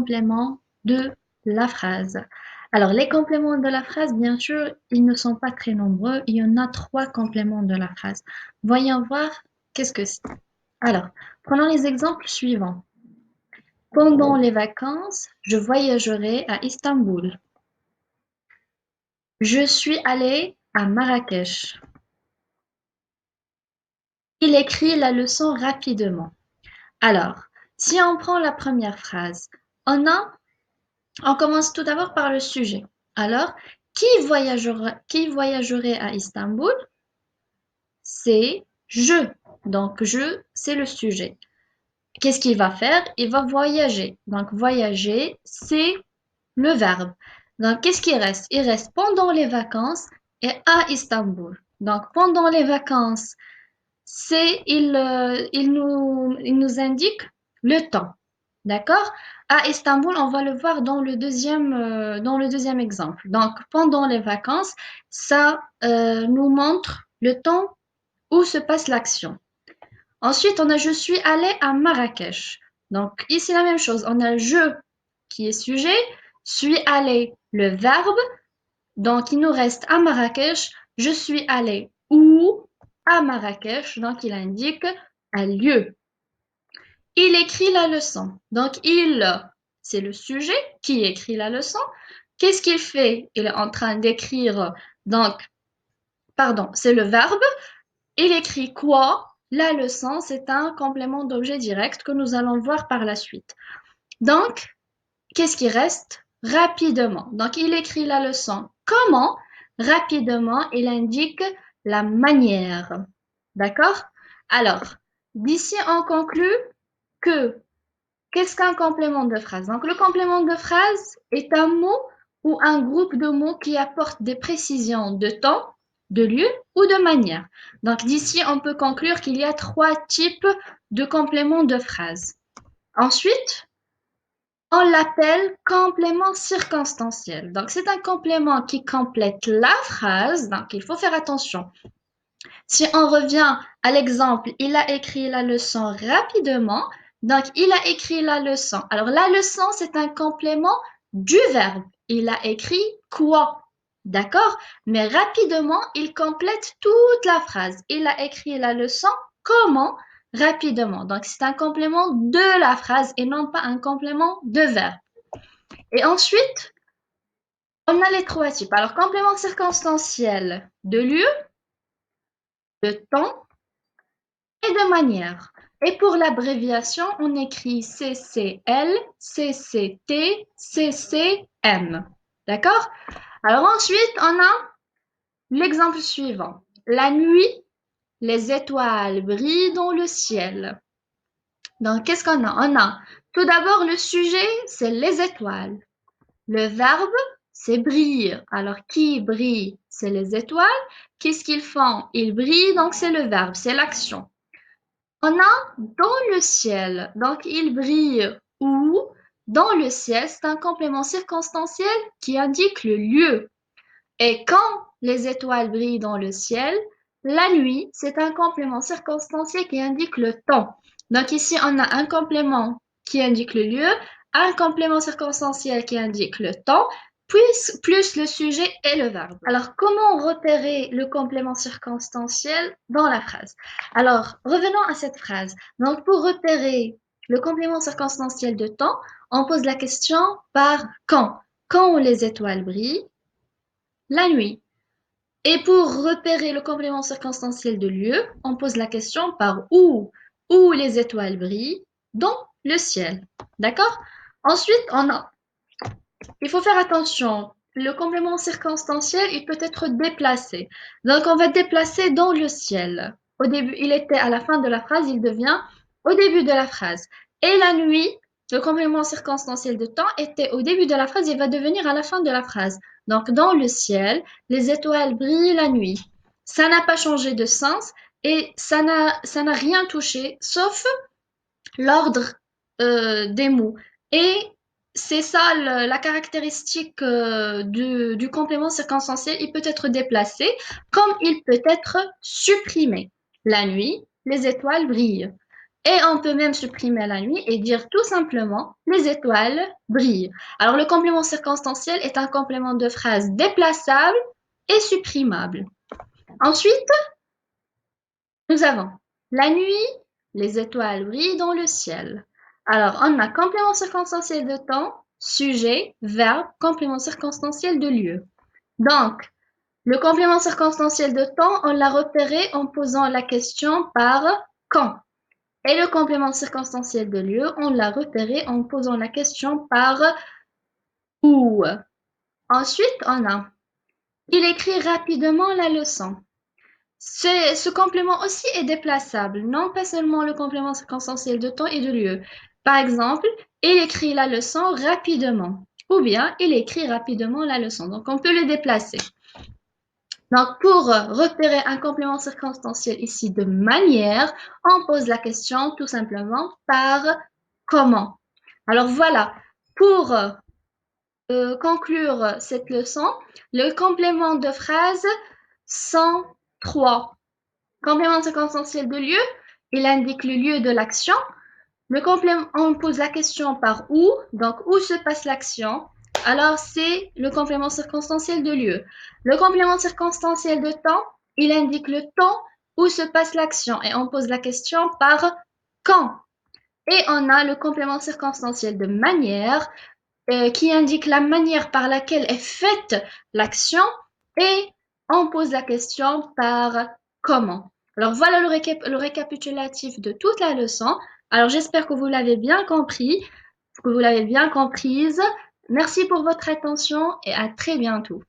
compléments de la phrase. Alors, les compléments de la phrase, bien sûr, ils ne sont pas très nombreux. Il y en a 3 compléments de la phrase. Voyons voir qu'est-ce que c'est. Alors, prenons les exemples suivants. Pendant les vacances, je voyagerai à Istanbul. Je suis allé à Marrakech. Il écrit la leçon rapidement. Alors, si on prend la première phrase, on commence tout d'abord par le sujet. Alors, qui voyagerait à Istanbul? C'est je. Donc, je, c'est le sujet. Qu'est-ce qu'il va faire? Il va voyager. Donc, voyager, c'est le verbe. Donc, qu'est-ce qui reste? Il reste pendant les vacances et à Istanbul. Donc, pendant les vacances, il nous indique le temps. D'accord? À Istanbul, on va le voir dans dans le deuxième exemple. Donc, pendant les vacances, ça nous montre le temps où se passe l'action. Ensuite, on a je suis allé à Marrakech. Donc, ici, la même chose. On a je qui est sujet, suis allé le verbe. Donc, il nous reste à Marrakech. Je suis allé où? À Marrakech. Donc, il indique un lieu. Il écrit la leçon. Donc, c'est le sujet qui écrit la leçon. Qu'est-ce qu'il fait? Il est en train d'écrire. Donc, pardon, c'est le verbe. Il écrit quoi? La leçon, c'est un complément d'objet direct que nous allons voir par la suite. Donc, qu'est-ce qui reste? Rapidement. Donc, il écrit la leçon. Comment? Rapidement, il indique la manière. D'accord? Alors, d'ici, on conclut que qu'est-ce qu'un complément de phrase? Donc, le complément de phrase est un mot ou un groupe de mots qui apportent des précisions de temps, de lieu ou de manière. Donc, d'ici, on peut conclure qu'il y a 3 types de compléments de phrase. Ensuite, on l'appelle complément circonstanciel. Donc, c'est un complément qui complète la phrase. Donc, il faut faire attention. Si on revient à l'exemple, il a écrit la leçon rapidement. Donc, il a écrit la leçon. Alors, la leçon, c'est un complément du verbe. Il a écrit quoi? D'accord? Mais rapidement, il complète toute la phrase. Il a écrit la leçon comment? Rapidement. Donc, c'est un complément de la phrase et non pas un complément de verbe. Et ensuite, on a les 3 types. Alors, complément circonstanciel de lieu, de temps et de manière. Et pour l'abréviation, on écrit CCL, CCT, CCM. D'accord? Alors ensuite, on a l'exemple suivant. La nuit, les étoiles brillent dans le ciel. Donc, qu'est-ce qu'on a? On a tout d'abord le sujet, c'est les étoiles. Le verbe, c'est brille. Alors, qui brille? C'est les étoiles. Qu'est-ce qu'ils font? Ils brillent, donc c'est le verbe, c'est l'action. On a dans le ciel, donc il brille où? Dans le ciel, c'est un complément circonstanciel qui indique le lieu. Et quand les étoiles brillent dans le ciel, la nuit, c'est un complément circonstanciel qui indique le temps. Donc ici, on a un complément qui indique le lieu, un complément circonstanciel qui indique le temps, plus le sujet et le verbe. Alors, comment repérer le complément circonstanciel dans la phrase? Alors, revenons à cette phrase. Donc, pour repérer le complément circonstanciel de temps, on pose la question par quand. Quand les étoiles brillent? La nuit. Et pour repérer le complément circonstanciel de lieu, on pose la question par où? Où les étoiles brillent? Dans le ciel. D'accord? Ensuite, il faut faire attention. Le complément circonstanciel, il peut être déplacé. Donc, on va déplacer dans le ciel. Au début, il était à la fin de la phrase, il devient au début de la phrase. Et la nuit, le complément circonstanciel de temps était au début de la phrase, il va devenir à la fin de la phrase. Donc, dans le ciel, les étoiles brillent la nuit. Ça n'a pas changé de sens et ça n'a rien touché, sauf l'ordre des mots. Et c'est ça la caractéristique du complément circonstanciel. Il peut être déplacé comme il peut être supprimé. La nuit, les étoiles brillent. Et on peut même supprimer la nuit et dire tout simplement les étoiles brillent. Alors le complément circonstanciel est un complément de phrase déplaçable et supprimable. Ensuite, nous avons la nuit, les étoiles brillent dans le ciel. Alors on a complément circonstanciel de temps, sujet, verbe, complément circonstanciel de lieu. Donc, le complément circonstanciel de temps, on l'a repéré en posant la question par quand. Et le complément circonstanciel de lieu, on l'a repéré en posant la question par où. Ensuite, on a il écrit rapidement la leçon. Ce complément aussi est déplaçable, non pas seulement le complément circonstanciel de temps et de lieu. Par exemple, il écrit la leçon rapidement, ou bien il écrit rapidement la leçon. Donc, on peut le déplacer. Donc, pour repérer un complément circonstanciel ici de manière, on pose la question tout simplement par comment. Alors voilà, pour conclure cette leçon, le complément de phrase 103. Complément circonstanciel de lieu, il indique le lieu de l'action. Le complément, on pose la question par où, donc où se passe l'action. Alors c'est le complément circonstanciel de lieu. Le complément circonstanciel de temps, il indique le temps où se passe l'action et on pose la question par quand. Et on a le complément circonstanciel de manière qui indique la manière par laquelle est faite l'action et on pose la question par comment. Alors voilà le récapitulatif de toute la leçon. Alors j'espère que vous l'avez bien compris, que vous l'avez bien comprise. Merci pour votre attention et à très bientôt.